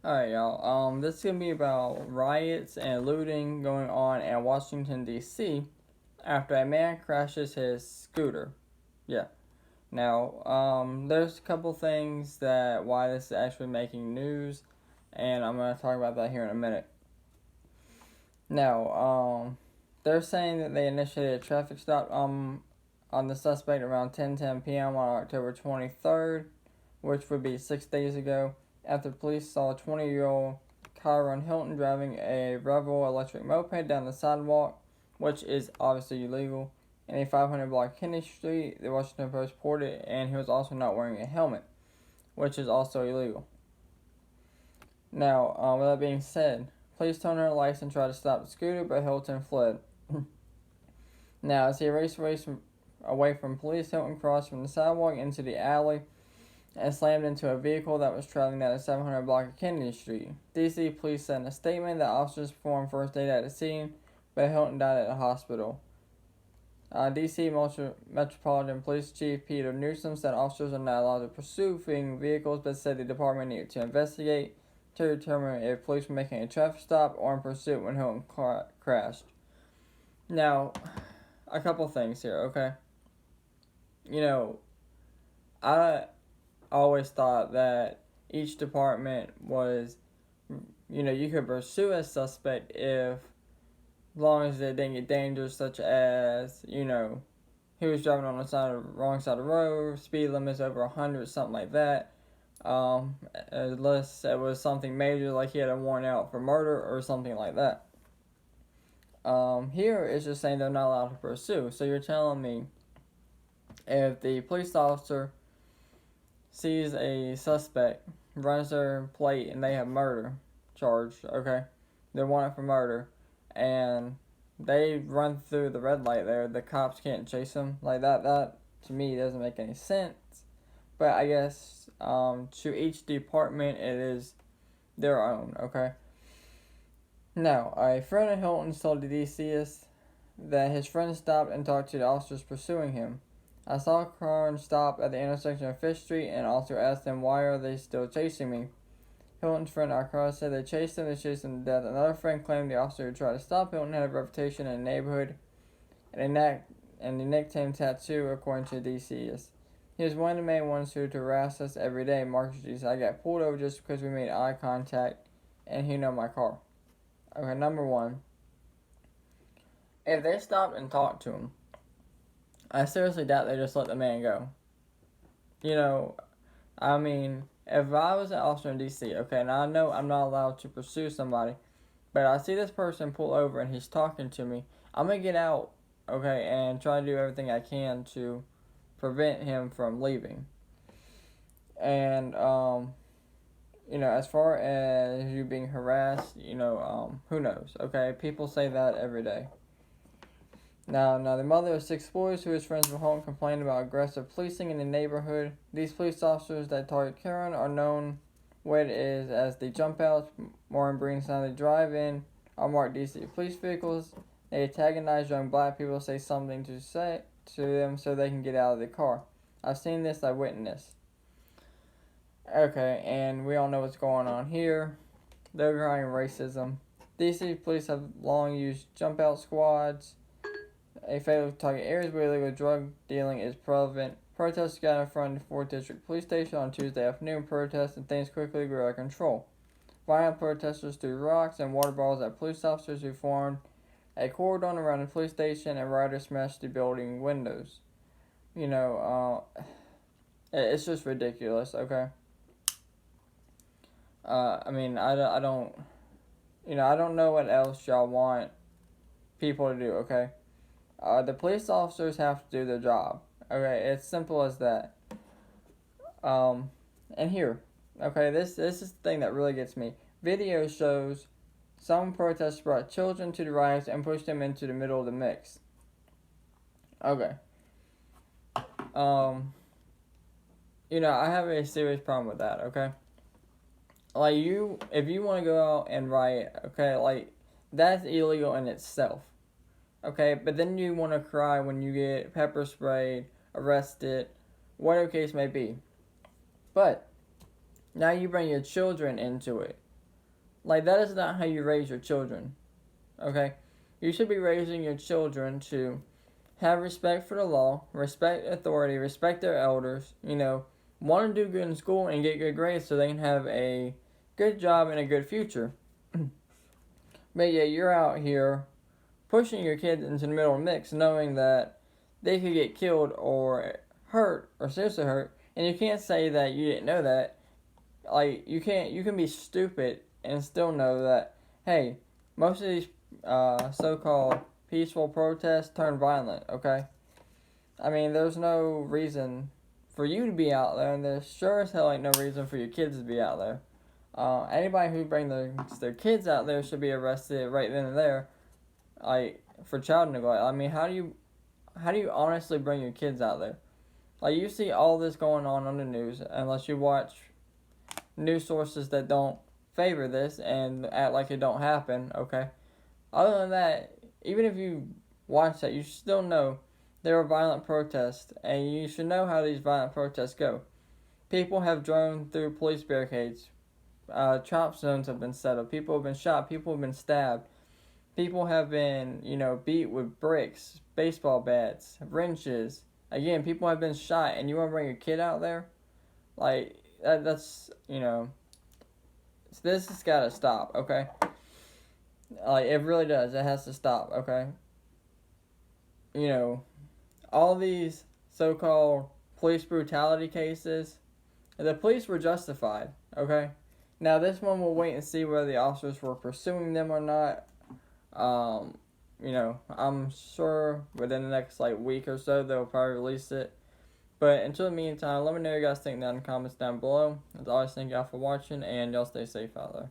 Alright, y'all. This is gonna be about riots and looting going on in Washington, D.C. after a man crashes his scooter. Yeah. Now, there's a couple things that why this is actually making news, and I'm gonna talk about that here in a minute. Now, they're saying that they initiated a traffic stop on the suspect around 10:10 p.m. on October 23rd, which would be 6 days ago, after police saw a 20-year-old Kyron Hilton driving a Revel electric moped down the sidewalk, which is obviously illegal, in a 500 block Kennedy Street. The Washington Post reported, and he was also not wearing a helmet, which is also illegal. Now, with that being said, police turned on her lights and tried to stop the scooter, but Hilton fled. Now, as he raced away from police, Hilton crossed from the sidewalk into the alley and slammed into a vehicle that was traveling down the 700 block of Kennedy Street. D.C. police said in a statement that officers performed first aid at the scene, but Hilton died at the hospital. D.C. Metropolitan Police Chief Peter Newsom said officers are not allowed to pursue fleeing vehicles, but said the department needed to investigate to determine if police were making a traffic stop or in pursuit when Hilton crashed. Now, a couple things here, okay? I always thought that each department was, you could pursue a suspect if long as they didn't get dangerous, such as, he was driving on the wrong side of the road, speed limit's over 100, something like that. Unless it was something major, like he had a warrant out for murder or something like that. Here it's just saying they're not allowed to pursue. So you're telling me if the police officer sees a suspect, runs their plate, and they have murder charge, okay? They're wanted for murder, and they run through the red light there, the cops can't chase them like that. That, to me, doesn't make any sense. But I guess to each department, it is their own, okay? Now, a friend of Hilton's told the DCS that his friend stopped and talked to the officers pursuing him. I saw a car stop at the intersection of Fish Street and also asked them, why are they still chasing me? Hilton's friend Akara said they chased him to death. Another friend claimed the officer who tried to stop Hilton had a reputation in the neighborhood and the nickname tattoo, according to DCS. He was one of the main ones who harassed us every day, Marcus G said. I got pulled over just because we made eye contact and he knew my car. Okay, number one. If they stopped and talked to him, I seriously doubt they just let the man go. If I was an officer in D.C., okay, and I know I'm not allowed to pursue somebody, but I see this person pull over and he's talking to me, I'm going to get out, okay, and try to do everything I can to prevent him from leaving. And, as far as you being harassed, who knows, okay? People say that every day. Now, the mother of 6 boys who is friends with Holton complained about aggressive policing in the neighborhood. These police officers that target Karen are known what it is as the jump outs. Maureen Breen signed the drive-in are marked DC police vehicles. They antagonize young black people, say something to them so they can get out of the car. I've seen this, I witnessed. Okay, and we all know what's going on here. They're crying racism. DC police have long used jump out squads. A fatal target areas where illegal drug dealing is prevalent. Protesters got in front of the 4th District Police Station on Tuesday afternoon. Protests and things quickly grew out of control. Violent protesters threw rocks and water bottles at police officers who formed a cordon around the police station, and rioters smashed the building windows. It's just ridiculous, okay? I don't know what else y'all want people to do, okay? The police officers have to do their job. Okay, it's simple as that. And here, okay, this is the thing that really gets me. Video shows some protesters brought children to the riots and pushed them into the middle of the mix. Okay. I have a serious problem with that, okay? If you want to go out and riot, okay, that's illegal in itself. Okay, but then you want to cry when you get pepper sprayed, arrested, whatever case may be. But now you bring your children into it. Like, that is not how you raise your children, okay? You should be raising your children to have respect for the law, respect authority, respect their elders, want to do good in school and get good grades so they can have a good job and a good future. But yeah, you're out here pushing your kids into the middle of the mix knowing that they could get killed or hurt or seriously hurt, and you can't say that you didn't know that. Like, you can be stupid and still know that, hey, most of these so-called peaceful protests turn violent, okay? I mean, there's no reason for you to be out there, and there sure as hell ain't no reason for your kids to be out there. Anybody who brings their kids out there should be arrested right then and there, like, for child neglect. I mean, how do you honestly bring your kids out there? Like, you see all this going on the news, unless you watch news sources that don't favor this and act like it don't happen, okay? Other than that, even if you watch that, you should still know there are violent protests, and you should know how these violent protests go. People have drone through police barricades. Chop zones have been set up. People have been shot. People have been stabbed. People have been, beat with bricks, baseball bats, wrenches. Again, people have been shot, and you want to bring your kid out there? Like, that's, this has got to stop, okay? Like, it really does. It has to stop, okay? All these so-called police brutality cases, the police were justified, okay? Now, this one we'll wait and see whether the officers were pursuing them or not. I'm sure within the next, week or so, they'll probably release it. But until the meantime, let me know what you guys think down in the comments down below. As always, thank y'all for watching, and y'all stay safe out there.